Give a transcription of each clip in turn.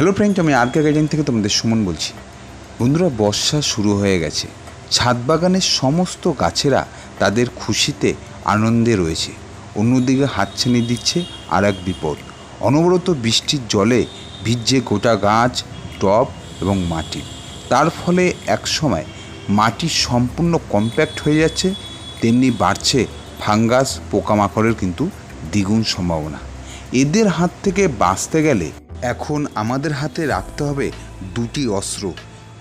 Hello friend, আমি আর কে garden থেকে তোমাদের সুমন বলছি। বন্ধুরা, বর্ষা শুরু হয়ে গেছে। ছাদ বাগানের সমস্ত গাছেরা তাদের খুশিতে আনন্দে রয়েছে। অন্যদিকে হাতছানি দিচ্ছে আর এক বিপদ। অনবরত বৃষ্টির জলে ভিজে গোটা গাছ, টব এবং মাটি। তার ফলে একসময় মাটি সম্পূর্ণ কম্প্যাক্ট হয়ে যাচ্ছে, তেমনি বাড়ছে ফাঙ্গাস, পোকামাকড়ের কিন্তু দ্বিগুণ সম্ভাবনা। এদের হাত থেকে বাঁচতে গেলে এখন আমাদের হাতে রাখতে হবে দুটি অস্ত্র,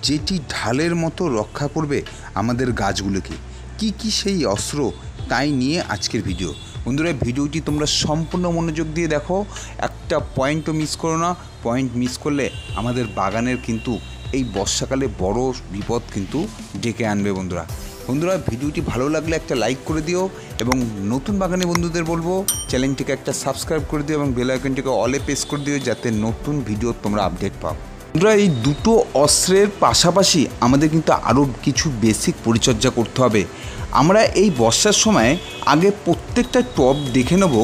যেটি ঢালের মতো রক্ষা করবে আমাদের গাছগুলোকে। কি সেই অস্ত্র, তাই নিয়ে আজকের ভিডিও। বন্ধুরা, ভিডিওটি তোমরা সম্পূর্ণ মনোযোগ দিয়ে দেখো, একটা পয়েন্টও মিস করো না। পয়েন্ট মিস করলে আমাদের বাগানের কিন্তু এই বর্ষাকালে বড় বিপদ কিন্তু ডেকে আনবে। বন্ধুরা, ভিডিওটি ভালো লাগলে একটা লাইক করে দিও এবং নতুন বাগানি বন্ধুদের বলবো চ্যানেলটিকে একটা সাবস্ক্রাইব করে দিও এবং বেল আইকনটিকে অলে প্রেস করে দিও, যাতে নতুন ভিডিও তোমরা আপডেট পাও। বন্ধুরা, এই দুটো অস্ত্রের পাশাপাশি আমাদের কিন্তু আরও কিছু বেসিক পরিচর্যা করতে হবে। আমরা এই বর্ষার সময় আগে প্রত্যেকটা টব দেখে নেব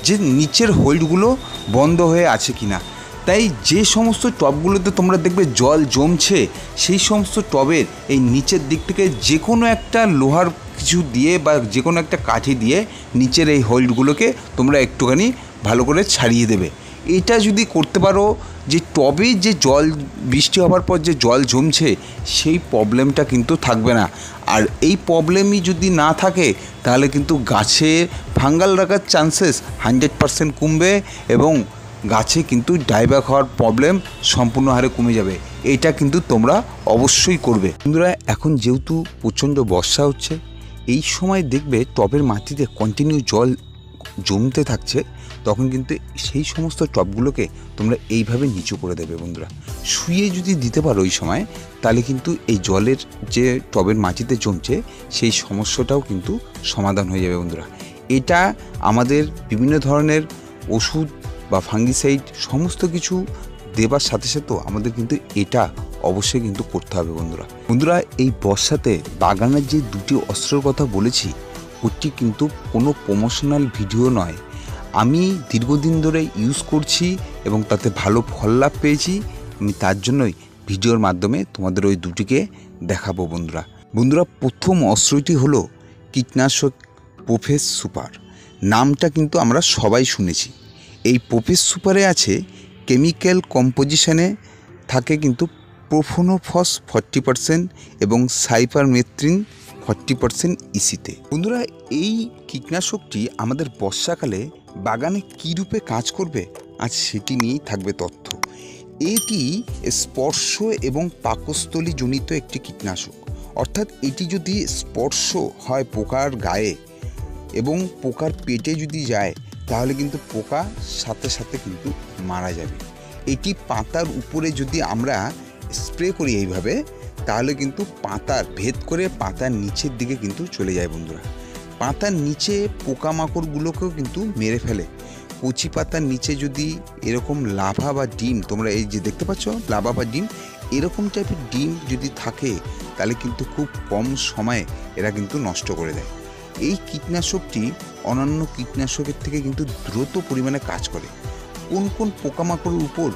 যে নিচের হোল্ডগুলো বন্ধ হয়ে আছে কি না। তাই যে সমস্ত টবগুলোতে তোমরা দেখবে জল জমছে, সেই সমস্ত টবের এই নিচের দিক থেকে যে কোনো একটা লোহার কিছু দিয়ে বা যে কোনো একটা কাঠি দিয়ে নিচের এই হোল্ডগুলোকে তোমরা একটুখানি ভালো করে ছাড়িয়ে দেবে। এটা যদি করতে পারো, যে টবে যে জল বৃষ্টি হওয়ার পর যে জল জমছে, সেই প্রবলেমটা কিন্তু থাকবে না। আর এই প্রবলেমই যদি না থাকে, তাহলে কিন্তু গাছে ফাঙ্গাল লাগার চান্সেস 100% কমবে এবং গাছে কিন্তু ডাইব্যাক হওয়ার প্রবলেম সম্পূর্ণ হারে কমে যাবে। এটা কিন্তু তোমরা অবশ্যই করবে। বন্ধুরা, এখন যেহেতু প্রচণ্ড বর্ষা হচ্ছে, এই সময় দেখবে টবের মাটিতে কন্টিনিউ জল জমতে থাকছে, তখন কিন্তু সেই সমস্ত টবগুলোকে তোমরা এইভাবে নিচু করে দেবে। বন্ধুরা, শুয়ে যদি দিতে পারো ওই সময়, তাহলে কিন্তু এই জলের যে টবের মাটিতে জমছে, সেই সমস্যাটাও কিন্তু সমাধান হয়ে যাবে। বন্ধুরা, এটা আমাদের বিভিন্ন ধরনের ওষুধ বা ফাঙ্গিসাইড সমস্ত কিছু দেবার সাথে সাথেও আমাদের কিন্তু এটা অবশ্যই কিন্তু করতে হবে। বন্ধুরা, এই বর্ষাতে বাগানের যে দুটি অস্ত্রের কথা বলেছি, ওটি কিন্তু কোনো প্রমোশনাল ভিডিও নয়। আমি দীর্ঘদিন ধরে ইউজ করছি এবং তাতে ভালো ফল লাভ পেয়েছি। আমি তার জন্যই ভিডিওর মাধ্যমে তোমাদের ওই দুটিকে দেখাবো। বন্ধুরা, প্রথম অস্ত্রটি হলো কীটনাশক প্রোফেস সুপার। নামটা কিন্তু আমরা সবাই শুনেছি। এই প্রোফেস সুপারে আছে কেমিক্যাল কম্পোজিশনে থাকে কিন্তু প্রোফোনোফস 40% এবং সাইপারমেথ্রিন 40% ইসিতে। বন্ধুরা, এই কীটনাশকটি আমাদের বর্ষাকালে বাগানে কী রূপে কাজ করবে, আজ সেটি নিয়েই থাকবে তথ্য। এটি স্পর্শ এবং পাকস্থলী জনিত একটি কীটনাশক। অর্থাৎ এটি যদি স্পর্শ হয় পোকার গায়ে এবং পোকার পেটে যদি যায়, তাহলে কিন্তু পোকা সাথে সাথে কিন্তু মারা যাবে। এটি পাতার উপরে যদি আমরা স্প্রে করি এইভাবে, তাহলে কিন্তু পাতার ভেদ করে পাতার নিচের দিকে কিন্তু চলে যায়। বন্ধুরা, পাতার নিচে পোকামাকড়গুলোকেও কিন্তু মেরে ফেলে। কচি পাতার নিচে যদি এরকম লাভা বা ডিম, তোমরা এই যে দেখতে পাচ্ছ লাভা বা ডিম, এরকম টাইপের ডিম যদি থাকে, তাহলে কিন্তু খুব কম সময়ে এরা কিন্তু নষ্ট করে দেয়। এই কীটনাশকটি অন্যান্য কীটনাশকের থেকে কিন্তু দ্রুত পরিমাণে কাজ করে। কোন কোন পোকামাকড়ের উপর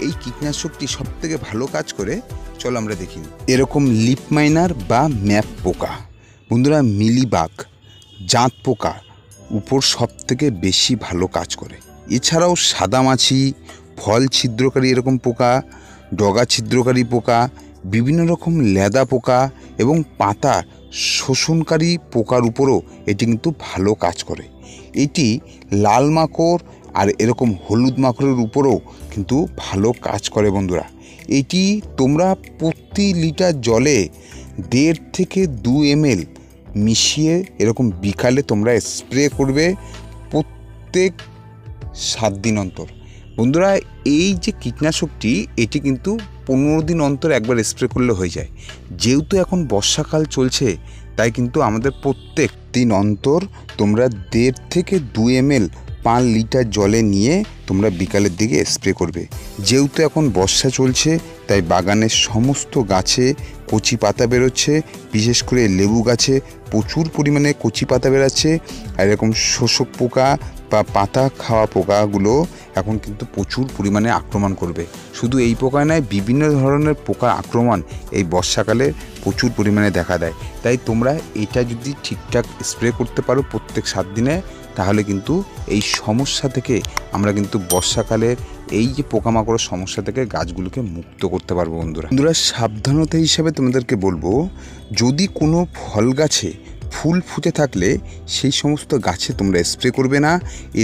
এই কীটনাশকটি সবথেকে ভালো কাজ করে, চলো আমরা দেখি। এরকম লিপ মাইনার বা ম্যাপ পোকা, বন্ধুরা, মিলিবাগ, জাঁত পোকা উপর সবথেকে বেশি ভালো কাজ করে। এছাড়াও সাদামাছি, ফল ছিদ্রকারী এরকম পোকা, ডগা ছিদ্রকারী পোকা, বিভিন্ন রকম লেদা পোকা এবং পাতা শোষণকারী পোকার উপরও এটি কিন্তু ভালো কাজ করে। এটি লাল মাকড় আর এরকম হলুদ মাকড়ের উপরও কিন্তু ভালো কাজ করে। বন্ধুরা, এটি তোমরা প্রতি লিটার জলে 1.5 থেকে 2 ml মিশিয়ে এরকম বিকালে তোমরা স্প্রে করবে প্রত্যেক 7 দিন অন্তর। বন্ধুরা, এই যে কীটনাশকটি, এটি কিন্তু 15 দিন অন্তর একবার স্প্রে করলে হয়ে যায়। যেহেতু এখন বর্ষাকাল চলছে, তাই কিন্তু আমাদের প্রত্যেক দিন অন্তর তোমরা 1.5 থেকে 2 ml 5 লিটার জলে নিয়ে তোমরা বিকালের দিকে স্প্রে করবে। যেহেতু এখন বর্ষা চলছে, তাই বাগানের সমস্ত গাছে কচি পাতা বেরোচ্ছে, বিশেষ করে লেবু গাছে প্রচুর পরিমাণে কচি পাতা বেরোচ্ছে। আর এরকম শোষক পোকা বা পাতা খাওয়া পোকাগুলো এখন কিন্তু প্রচুর পরিমাণে আক্রমণ করবে। শুধু এই পোকা নয়, বিভিন্ন ধরনের পোকা আক্রমণ এই বর্ষাকালে প্রচুর পরিমাণে দেখা দেয়। তাই তোমরা এটা যদি ঠিকঠাক স্প্রে করতে পারো প্রত্যেক 7 দিনে, তাহলে কিন্তু এই সমস্যা থেকে আমরা কিন্তু বর্ষাকালের এই যে পোকামাকড়ের সমস্যা থেকে গাছগুলোকে মুক্ত করতে পারবো। বন্ধুরা সাবধানতা হিসাবে তোমাদেরকে বলবো, যদি কোনো ফল গাছে ফুল ফুটে থাকলে সেই সমস্ত গাছে তোমরা স্প্রে করবে না।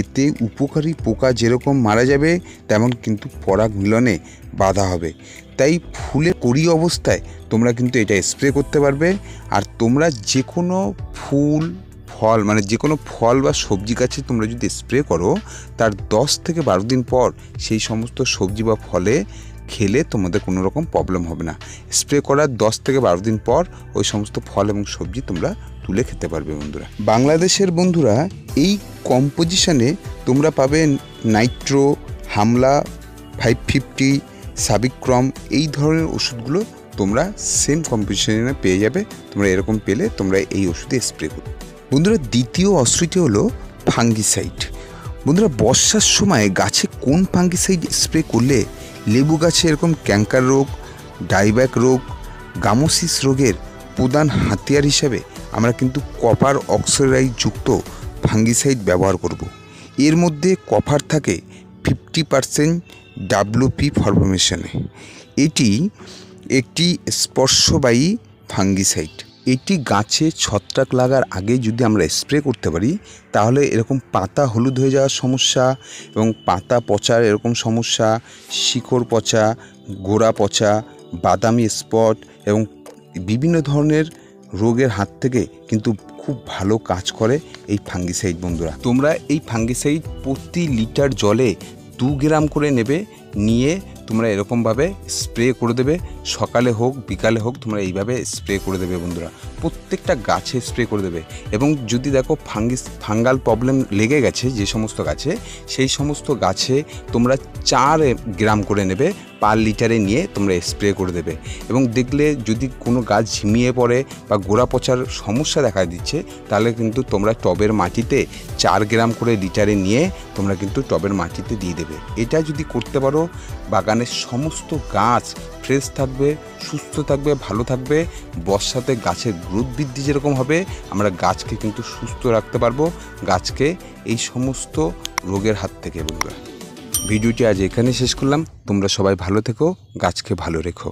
এতে উপকারী পোকা যেরকম মারা যাবে, তেমন কিন্তু পরাগ মিলনে বাধা হবে। তাই ফুলে কড়ি অবস্থায় তোমরা কিন্তু এটা স্প্রে করতে পারবে। আর তোমরা যে কোনো ফল মানে যে কোনো ফল বা সবজি গাছে তোমরা যদি স্প্রে করো, তার 10 থেকে 12 দিন পর সেই সমস্ত সবজি বা ফলে খেলে তোমাদের কোনো রকম প্রবলেম হবে না। স্প্রে করার 10 থেকে 12 দিন পর ওই সমস্ত ফল এবং সবজি তোমরা তুলে খেতে পারবে। বন্ধুরা বাংলাদেশের বন্ধুরা এই কম্পোজিশনে তোমরা পাবে নাইট্রো, হামলা, 550, সাবিক্রম, এই ধরনের ওষুধগুলো তোমরা সেম কম্পোজিশনে পেয়ে যাবে। তোমরা এরকম পেলে তোমরা এই ওষুধে স্প্রে করো। বন্ধুরা দ্বিতীয় অস্ত্রটি হলো ফাঙ্গিসাইড। বন্ধুরা বর্ষার সময় গাছে কোন ফাঙ্গিসাইড স্প্রে করলে লেবু গাছে এরকম ক্যাঙ্কার রোগ, ডাইব্যাক রোগ, গামোসিস রোগের প্রধান হাতিয়ার হিসাবে আমরা কিন্তু কপার অক্সাইড যুক্ত ফাঙ্গিসাইড ব্যবহার করব। এর মধ্যে কপার থাকে 50% WP ফরমেশনে। এটি একটি স্পর্শবাহী ফাঙ্গিসাইড। এটি গাছে ছত্রাক লাগার আগে যদি আমরা স্প্রে করতে পারি, তাহলে এরকম পাতা হলুদ হয়ে যাওয়ার সমস্যা এবং পাতা পচার এরকম সমস্যা, শিকড় পচা, গোড়া পচা, বাদামি স্পট এবং বিভিন্ন ধরনের রোগের হাত থেকে কিন্তু খুব ভালো কাজ করে এই ফাঙ্গিসাইড। বন্ধুরা তোমরা এই ফাঙ্গিসাইড প্রতি লিটার জলে 2 গ্রাম করে নেবে, নিয়ে তোমরা এরকমভাবে স্প্রে করে দেবে। সকালে হোক বিকালে হোক তোমরা এইভাবে স্প্রে করে দেবে। বন্ধুরা প্রত্যেকটা গাছে স্প্রে করে দেবে। এবং যদি দেখো ফাঙ্গাল প্রবলেম লেগে গেছে যে সমস্ত গাছে, সেই সমস্ত গাছে তোমরা 4 গ্রাম করে নেবে, পার লিটারে নিয়ে তোমরা স্প্রে করে দেবে। এবং দেখলে যদি কোনো গাছ ঝিমিয়ে পড়ে বা গোড়া পচার সমস্যা দেখা দিচ্ছে, তাহলে কিন্তু তোমরা টবের মাটিতে 4 গ্রাম করে লিটারে নিয়ে তোমরা কিন্তু টবের মাটিতে দিয়ে দেবে। এটা যদি করতে পারো, বাগানের সমস্ত গাছ ফ্রেশ থাকবে, সুস্থ থাকবে, ভালো থাকবে। বর্ষাতে গাছের গ্রোথ বৃদ্ধি যেরকম হবে, আমরা গাছকে কিন্তু সুস্থ রাখতে পারবো, গাছকে এই সমস্ত রোগের হাত থেকে। বন্ধুরা ভিডিওটি আজ এখানে শেষ করলাম। তোমরা সবাই ভালো থেকো, গাছকে ভালো রেখো।